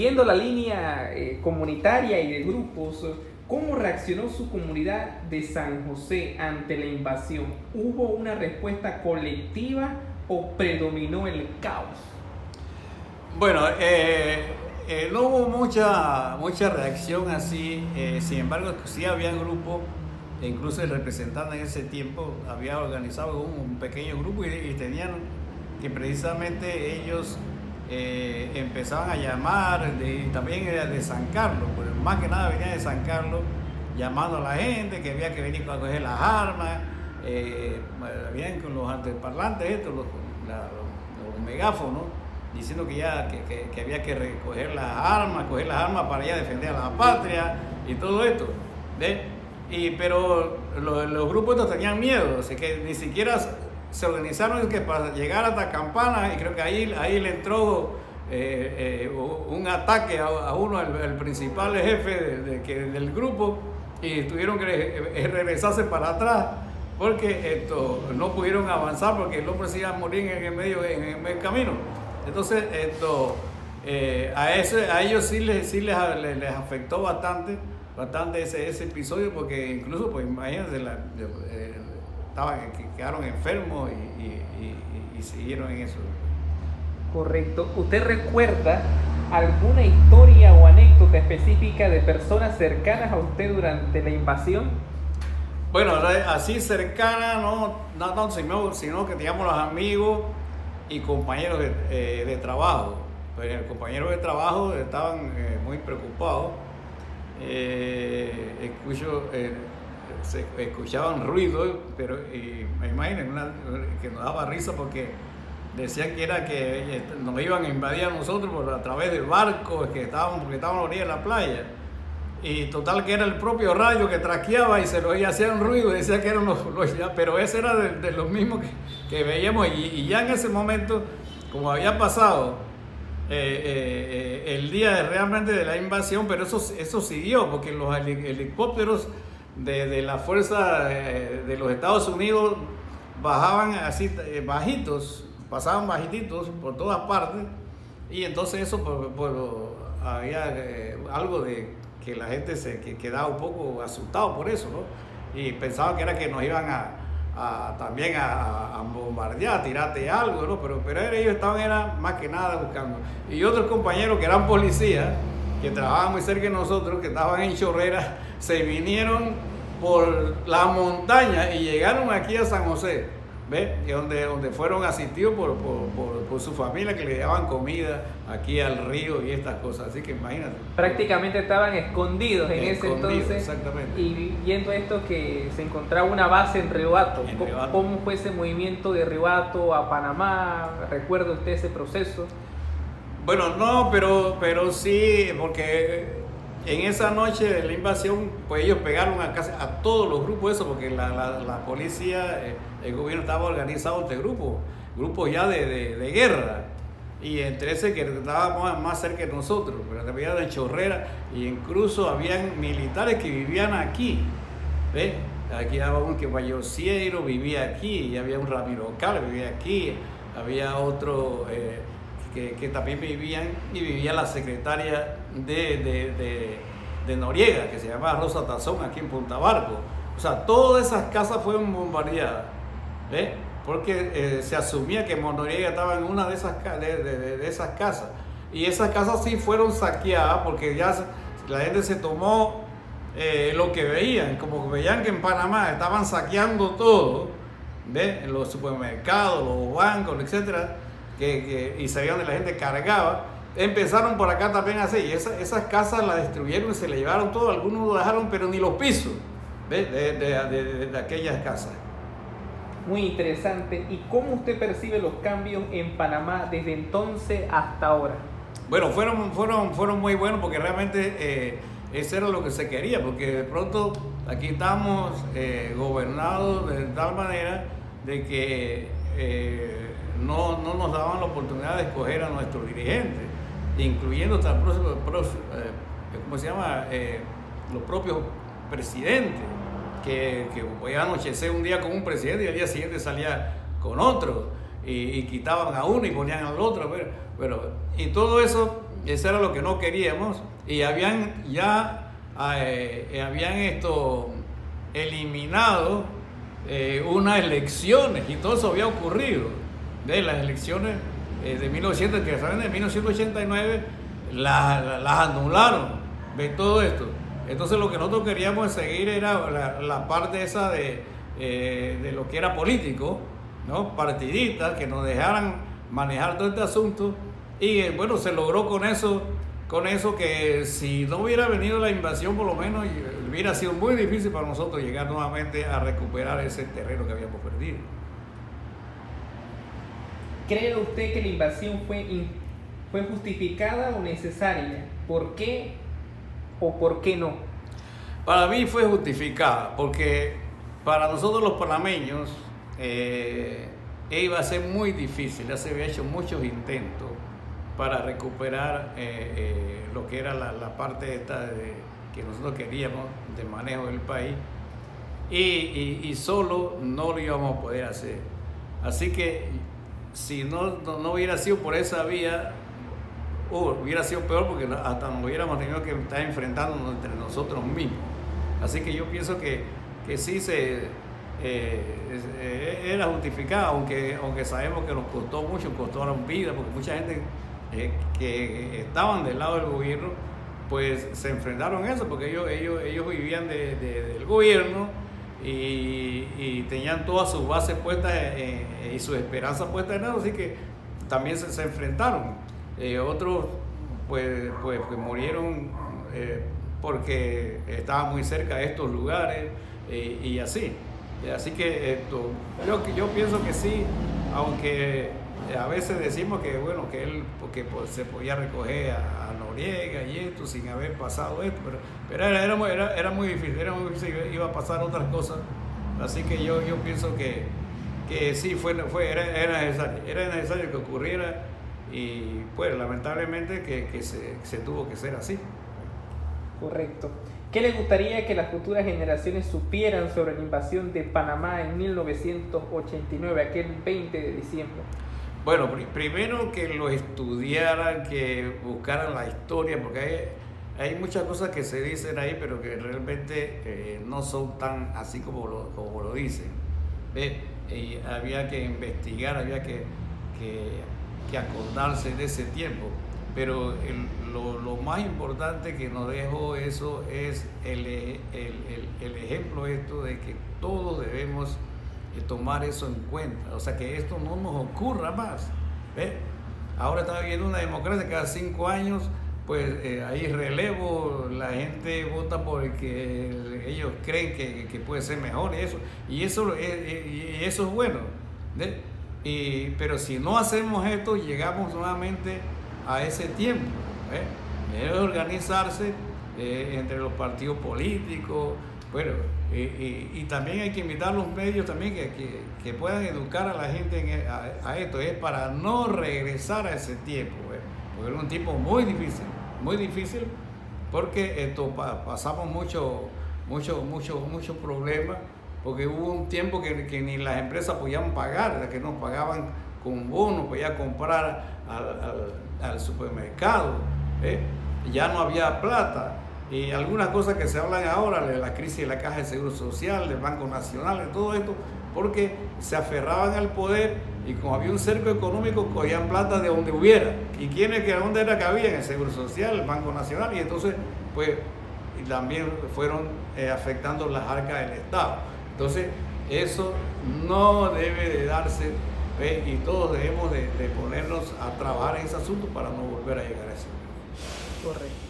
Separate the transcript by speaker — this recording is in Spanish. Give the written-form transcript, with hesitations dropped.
Speaker 1: Viendo la línea comunitaria y de grupos, ¿cómo reaccionó su comunidad de San José ante la invasión? ¿Hubo una respuesta colectiva o predominó el caos?
Speaker 2: Bueno, no hubo mucha reacción así, sin embargo sí había grupos, incluso el representante en ese tiempo había organizado un pequeño grupo y tenían que precisamente ellos empezaban a llamar, y también era de San Carlos, pues más que nada venían de San Carlos llamando a la gente que había que venir a coger las armas, habían con los anteparlantes estos, los megáfonos, diciendo que había que recoger coger las armas para ya defender a la patria y todo esto, ¿ves? Pero los grupos estos tenían miedo, así que ni siquiera se organizaron que para llegar hasta Campana, y creo que ahí le entró un ataque a uno, al principal jefe del grupo, y tuvieron que regresarse para atrás porque no pudieron avanzar porque el hombre se iba a morir en el camino. Entonces a ellos sí les afectó bastante ese episodio, porque incluso, pues imagínense, quedaron enfermos y siguieron en eso.
Speaker 1: Correcto. ¿Usted recuerda alguna historia o anécdota específica de personas cercanas a usted durante la invasión?
Speaker 2: Bueno, así cercana, no tanto, sino que digamos los amigos y compañeros de trabajo. Pues los compañeros de trabajo estaban muy preocupados. Se escuchaban ruidos, pero me imagino que nos daba risa porque decían que nos iban a invadir a nosotros a través de barcos porque estaban a la orilla de la playa, y total que era el propio radio que traqueaba y hacían ruido, decía que eran pero ese era de los mismos que veíamos, y ya en ese momento, como había pasado el día realmente de la invasión, pero eso siguió porque los helicópteros de la fuerza de los Estados Unidos bajaban así bajitos, pasaban bajititos por todas partes, y entonces eso había algo de que la gente que quedaba un poco asustado por eso, ¿no? Y pensaban que era que nos iban también a bombardear, a tirarte algo, ¿no? Pero ellos estaban más que nada buscando. Y otros compañeros que eran policías, que trabajaban muy cerca de nosotros, que estaban en Chorrera, se vinieron por la montaña y llegaron aquí a San José, ¿ves? Donde fueron asistidos por su familia, que le daban comida aquí al río y estas cosas. Así que imagínate.
Speaker 1: Prácticamente estaban escondidos en ese entonces.
Speaker 2: Exactamente.
Speaker 1: Y viendo esto, que se encontraba una base en Río Hato. ¿Cómo fue ese movimiento de Río Hato a Panamá? ¿Recuerda usted ese proceso?
Speaker 2: Bueno, no, pero sí, porque en esa noche de la invasión, pues ellos pegaron a todos los grupos esos, porque la policía, el gobierno estaba organizado entre grupos ya de guerra, y entre ese que estaba más cerca de nosotros, pero había de Chorrera, y incluso habían militares que vivían aquí, ¿ves? Aquí había un que Guayosiero vivía aquí, y había un Ramiro Cal vivía aquí, había otro que también vivía la secretaria de Noriega, que se llamaba Rosa Tazón, aquí en Punta Barco. O sea, todas esas casas fueron bombardeadas, ¿ves? Porque se asumía que Noriega estaba en una de esas casas. Y esas casas sí fueron saqueadas porque ya la gente se tomó lo que veían, como veían que en Panamá estaban saqueando todo, ¿ves? En los supermercados, los bancos, etcétera. Y sabían donde la gente cargaba, empezaron por acá también así, y esas casas las destruyeron y se le llevaron todo, algunos lo dejaron, pero ni los pisos de aquellas casas.
Speaker 1: Muy interesante. ¿Y cómo usted percibe los cambios en Panamá desde entonces hasta ahora?
Speaker 2: Bueno, fueron muy buenos, porque realmente eso era lo que se quería, porque de pronto aquí estamos gobernados de tal manera de que no nos daban la oportunidad de escoger a nuestros dirigentes, incluyendo hasta los propios presidentes, que podían anochecer un día con un presidente y al día siguiente salía con otro, y quitaban a uno y ponían al otro, y todo eso Eso era lo que no queríamos. Y habían ya eliminado unas elecciones y todo eso había ocurrido. De las elecciones de 1989 las anularon de todo esto. Entonces lo que nosotros queríamos seguir era la parte esa de lo que era político, ¿no? Partidistas, que nos dejaran manejar todo este asunto. Y bueno, se logró con eso que si no hubiera venido la invasión, por lo menos hubiera sido muy difícil para nosotros llegar nuevamente a recuperar ese terreno que habíamos perdido.
Speaker 1: ¿Cree usted que la invasión fue justificada o necesaria? ¿Por qué o por qué no?
Speaker 2: Para mí fue justificada, porque para nosotros los panameños iba a ser muy difícil. Ya se había hecho muchos intentos para recuperar lo que era la parte esta que nosotros queríamos de manejo del país, y solo no lo íbamos a poder hacer. Así que si no hubiera sido por esa vía, hubiera sido peor, porque hasta nos hubiéramos tenido que estar enfrentándonos entre nosotros mismos. Así que yo pienso que sí era justificada, aunque sabemos que nos costó mucho, costaron vida, porque mucha gente que estaban del lado del gobierno pues se enfrentaron a eso, porque ellos vivían del gobierno y tenían todas sus bases puestas y sus esperanzas puestas en eso, así que también se enfrentaron. Otros pues murieron porque estaban muy cerca de estos lugares y así. Así que yo pienso que sí, aunque a veces decimos que bueno, que él porque se podía recoger a Noriega y esto sin haber pasado esto, pero era muy difícil, iba a pasar otras cosas. Así que yo pienso que sí era necesario que ocurriera, y pues lamentablemente que se tuvo que ser así.
Speaker 1: Correcto. ¿Qué le gustaría que las futuras generaciones supieran sobre la invasión de Panamá en 1989, aquel 20 de diciembre?
Speaker 2: Bueno, primero que lo estudiaran, que buscaran la historia, porque hay muchas cosas que se dicen ahí, pero que realmente no son tan así como lo dicen. Y había que investigar, había que acordarse de ese tiempo. Pero lo más importante que nos dejó eso es el ejemplo esto de que todos debemos tomar eso en cuenta, o sea, que esto no nos ocurra más. Ahora está viviendo una democracia, cada 5 años pues hay relevo, la gente vota por el que ellos creen que puede ser mejor, y eso es bueno, pero si no hacemos esto, llegamos nuevamente a ese tiempo. Debe organizarse entre los partidos políticos, bueno, y también hay que invitar a los medios también que puedan educar a la gente a esto, es para no regresar a ese tiempo, porque era un tiempo muy difícil, porque pasamos muchos problemas, porque hubo un tiempo que ni las empresas podían pagar, que nos pagaban con bonos, podía comprar al supermercado, ya no había plata, y algunas cosas que se hablan ahora, de la crisis de la Caja de Seguro Social, del Banco Nacional, de todo esto, porque se aferraban al poder, y como había un cerco económico, cogían plata de donde hubiera, y dónde era que había, en el Seguro Social, el Banco Nacional, y entonces pues y también fueron afectando las arcas del Estado. Entonces eso no debe de darse, y todos debemos de ponernos a trabajar en ese asunto para no volver a llegar a ese.
Speaker 1: Correcto.